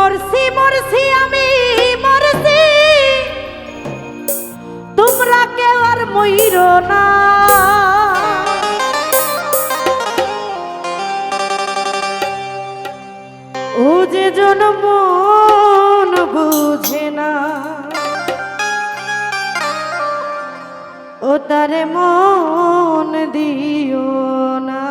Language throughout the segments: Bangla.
মরছি মরছি আমি মরছি, তোমরা কেউ আর মইরো না। ও যে জন্ম বুঝে না, ও তারে মন দিও না।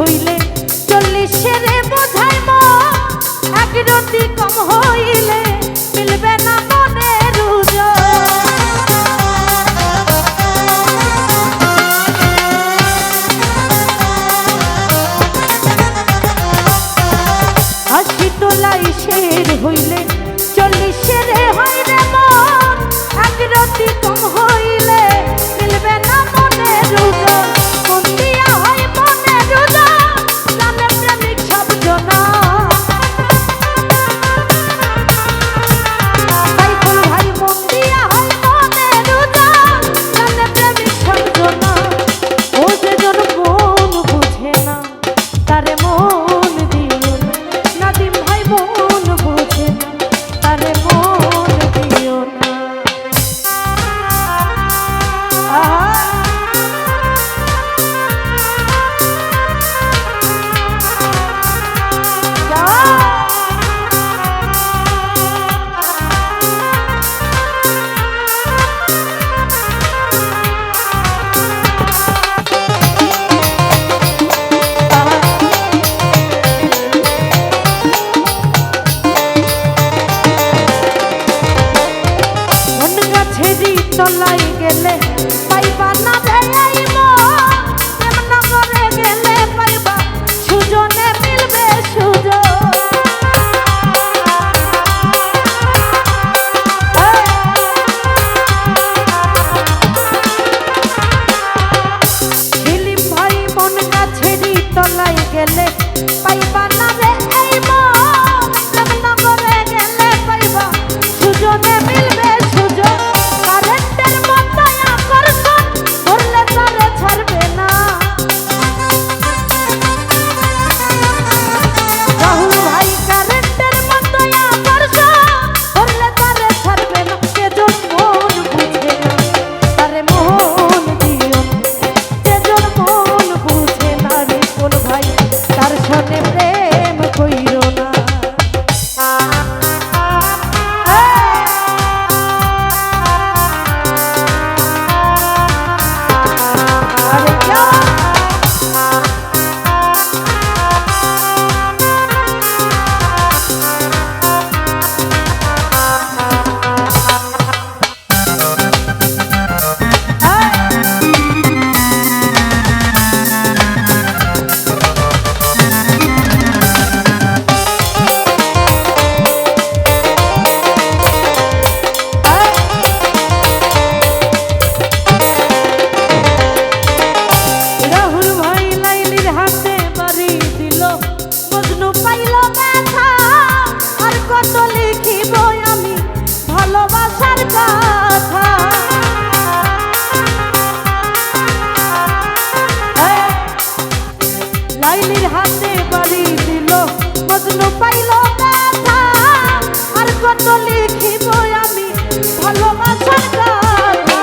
হইলে 40-এর বোঝায় মন, এক রতি কম হইলে মিলবে না মনের হাসি তোলাই শের হইলে 40-এর হয় রে মন, এক রতি কম হইলে মিলবে না মনের তলাই গেলে পাইবা না রে এই মন, এমন করে গেলে পাইবা সুজনে মিলবে সুজন। দিলীপ ভাই মন গাছেরই তলাই গেলে পাইবা না রে এই মন, এমন করে গেলে পাইবা সুজনে মিলবে সুজন। কারেন্টের মতো আকর কথা। লাইলির হাতে বাড়ি দিল মজনু পাইল ব্যথা, আর কত লিখিব আমি ভালোবাসার কথা।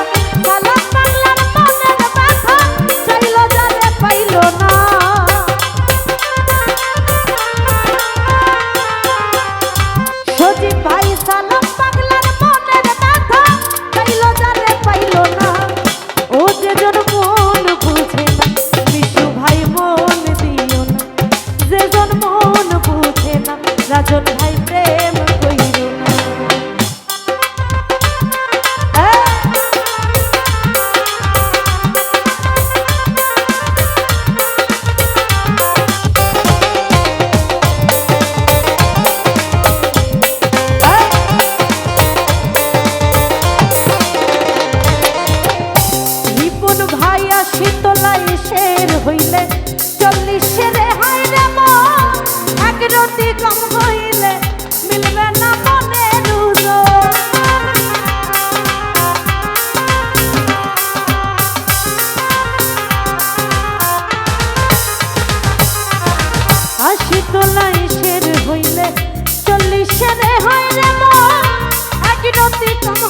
সালাম বাংলার মনের ব্যথা, চাইল যারে পাইল না। সজীব ভাই সালাম বাংলার মনের ব্যথা, চাইল যারে পাইল না। ও যে জন মন বুঝে না, বিশু ভাই মন দিও না। যে জন মন বুঝে না, রাজন ভাই প্রেম কইর না। রিপন ভাইয়া শীতলাই শের হইলে 40 হাই রে মন, এক রতি কম হইলে মিলবে না মনের ওজন। শীতলাই শের হইলে 40 হাই রে মন, এক রতি কম